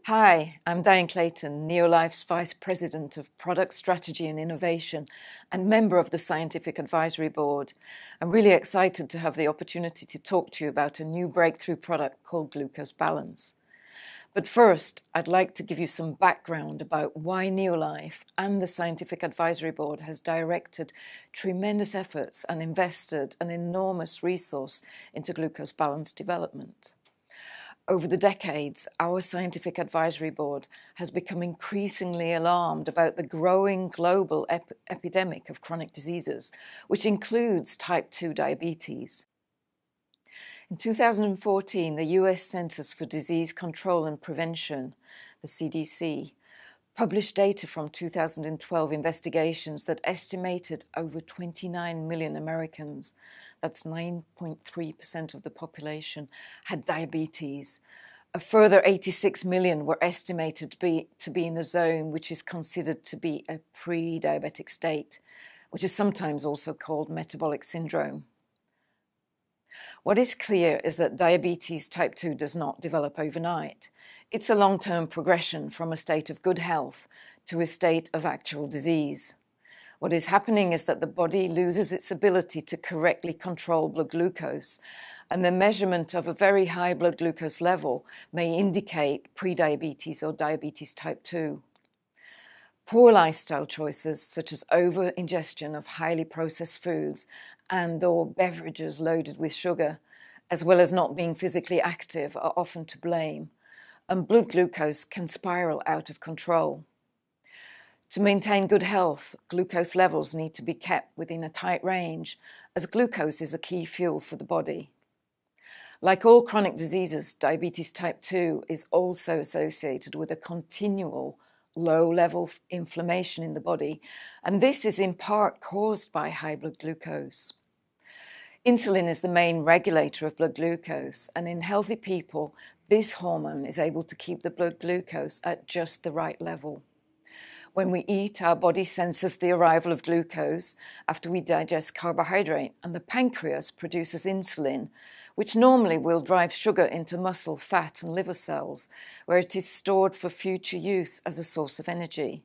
Hi, I'm Diane Clayton, Neolife's Vice President of Product Strategy and Innovation and member of the Scientific Advisory Board. I'm really excited to have the opportunity to talk to you about a new breakthrough product called Glucose Balance. But first, I'd like to give you some background about why Neolife and the Scientific Advisory Board has directed tremendous efforts and invested an enormous resource into glucose balance development. Over the decades, our Scientific Advisory Board has become increasingly alarmed about the growing global epidemic of chronic diseases, which includes type 2 diabetes. In 2014, the US Centers for Disease Control and Prevention, the CDC, published data from 2012 investigations that estimated over 29 million Americans, that's 9.3% of the population, had diabetes. A further 86 million were estimated to be in the zone which is considered to be a pre-diabetic state, which is sometimes also called metabolic syndrome. What is clear is that diabetes type 2 does not develop overnight. It's a long-term progression from a state of good health to a state of actual disease. What is happening is that the body loses its ability to correctly control blood glucose, and the measurement of a very high blood glucose level may indicate prediabetes or diabetes type 2. Poor lifestyle choices, such as over-ingestion of highly processed foods and/or beverages loaded with sugar, as well as not being physically active, are often to blame, and blood glucose can spiral out of control. To maintain good health, glucose levels need to be kept within a tight range, as glucose is a key fuel for the body. Like all chronic diseases, diabetes type 2 is also associated with a continual low-level inflammation in the body, and this is in part caused by high blood glucose. Insulin is the main regulator of blood glucose, and in healthy people, this hormone is able to keep the blood glucose at just the right level. When we eat, our body senses the arrival of glucose after we digest carbohydrate, and the pancreas produces insulin, which normally will drive sugar into muscle, fat, and liver cells, where it is stored for future use as a source of energy.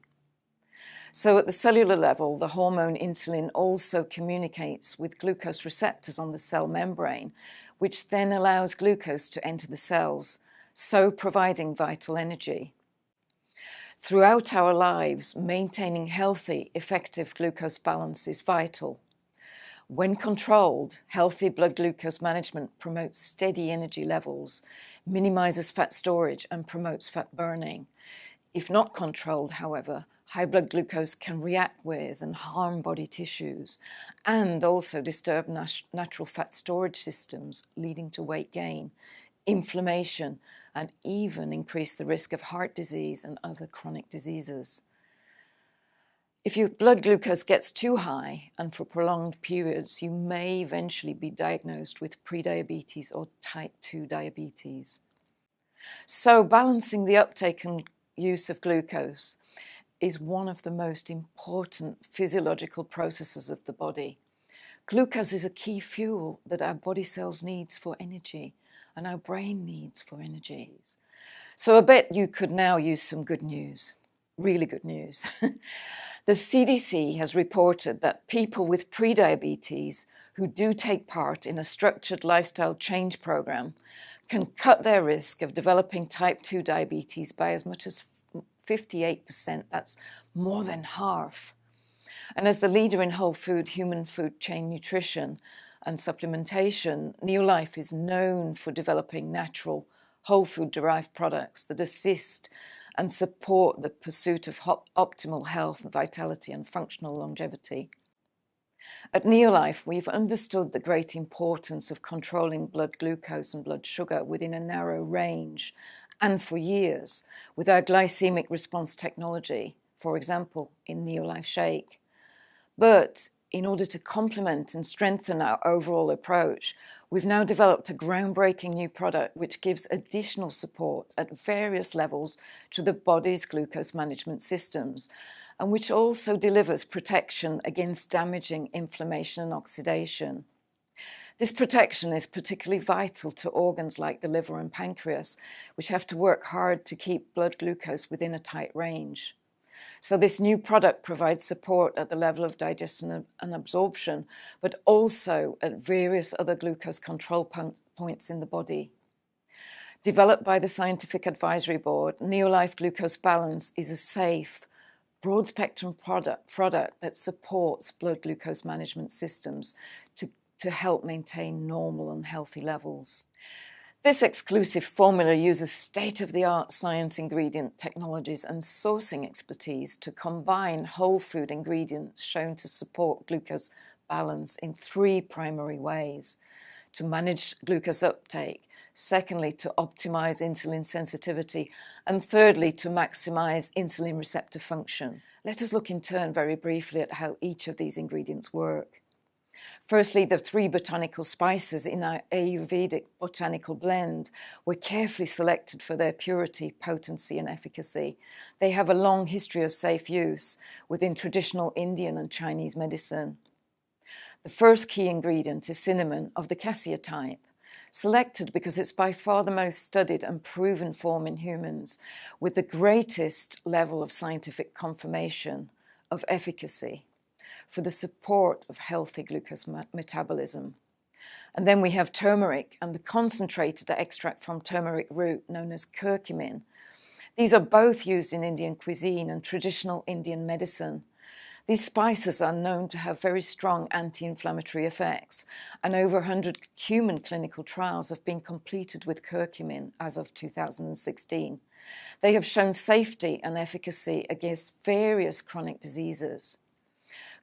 So at the cellular level, the hormone insulin also communicates with glucose receptors on the cell membrane, which then allows glucose to enter the cells, so providing vital energy. Throughout our lives, maintaining healthy, effective glucose balance is vital. When controlled, healthy blood glucose management promotes steady energy levels, minimizes fat storage, and promotes fat burning. If not controlled, however, high blood glucose can react with and harm body tissues, and also disturb natural fat storage systems, leading to weight gain, inflammation, and even increase the risk of heart disease and other chronic diseases. If your blood glucose gets too high and for prolonged periods, you may eventually be diagnosed with prediabetes or type 2 diabetes. So balancing the uptake and use of glucose is one of the most important physiological processes of the body. Glucose is a key fuel that our body cells needs for energy, and our brain needs for energy. So I bet you could now use some good news, really good news. The CDC has reported that people with prediabetes who do take part in a structured lifestyle change program can cut their risk of developing type 2 diabetes by as much as 58%. That's more than half. And as the leader in whole food, human food chain nutrition and supplementation, Neolife is known for developing natural, whole food-derived products that assist and support the pursuit of optimal health, vitality, and functional longevity. At Neolife, we've understood the great importance of controlling blood glucose and blood sugar within a narrow range, and for years, with our glycemic response technology, for example, in Neolife Shake. But in order to complement and strengthen our overall approach, we've now developed a groundbreaking new product which gives additional support at various levels to the body's glucose management systems, and which also delivers protection against damaging inflammation and oxidation. This protection is particularly vital to organs like the liver and pancreas, which have to work hard to keep blood glucose within a tight range. So this new product provides support at the level of digestion and absorption, but also at various other glucose control points in the body. Developed by the Scientific Advisory Board, Neolife Glucose Balance is a safe, broad-spectrum product that supports blood glucose management systems to help maintain normal and healthy levels. This exclusive formula uses state-of-the-art science ingredient technologies and sourcing expertise to combine whole food ingredients shown to support glucose balance in 3 primary ways: to manage glucose uptake, secondly, to optimize insulin sensitivity, and thirdly, to maximize insulin receptor function. Let us look in turn very briefly at how each of these ingredients work. Firstly, the 3 botanical spices in our Ayurvedic botanical blend were carefully selected for their purity, potency, and efficacy. They have a long history of safe use within traditional Indian and Chinese medicine. The first key ingredient is cinnamon of the cassia type, selected because it's by far the most studied and proven form in humans, with the greatest level of scientific confirmation of efficacy for the support of healthy glucose metabolism. And then we have turmeric and the concentrated extract from turmeric root known as curcumin. These are both used in Indian cuisine and traditional Indian medicine. These spices are known to have very strong anti-inflammatory effects, and over 100 human clinical trials have been completed with curcumin as of 2016. They have shown safety and efficacy against various chronic diseases.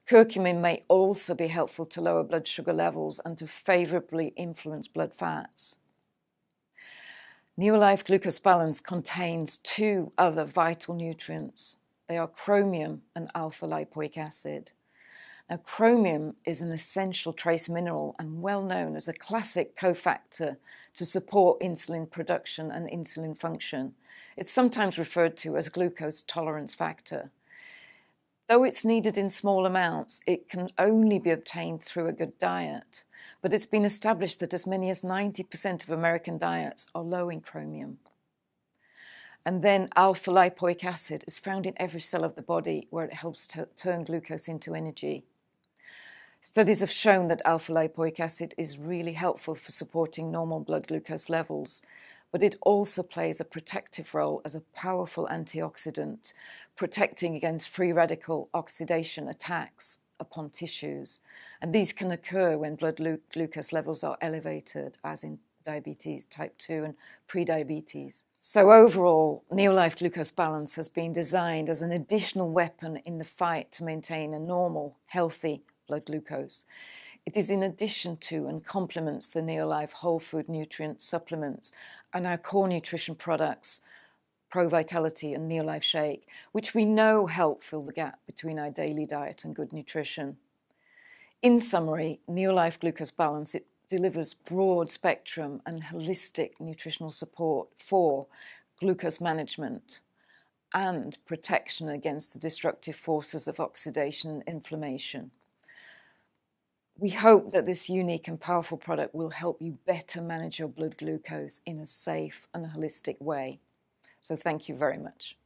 Curcumin may also be helpful to lower blood sugar levels and to favorably influence blood fats. Neolife Glucose Balance contains 2 other vital nutrients. They are chromium and alpha-lipoic acid. Now, chromium is an essential trace mineral and well known as a classic cofactor to support insulin production and insulin function. It's sometimes referred to as glucose tolerance factor. Though it's needed in small amounts, it can only be obtained through a good diet. But it's been established that as many as 90% of American diets are low in chromium. And then alpha-lipoic acid is found in every cell of the body, where it helps to turn glucose into energy. Studies have shown that alpha-lipoic acid is really helpful for supporting normal blood glucose levels, but it also plays a protective role as a powerful antioxidant, protecting against free radical oxidation attacks upon tissues. And these can occur when blood glucose levels are elevated, as in diabetes type 2 and prediabetes. So overall, Neolife Glucose Balance has been designed as an additional weapon in the fight to maintain a normal, healthy blood glucose. It is in addition to and complements the Neolife whole food nutrient supplements and our core nutrition products, Pro Vitality and Neolife Shake, which we know help fill the gap between our daily diet and good nutrition. In summary, Neolife Glucose Balance, it delivers broad spectrum and holistic nutritional support for glucose management and protection against the destructive forces of oxidation and inflammation. We hope that this unique and powerful product will help you better manage your blood glucose in a safe and holistic way. So thank you very much.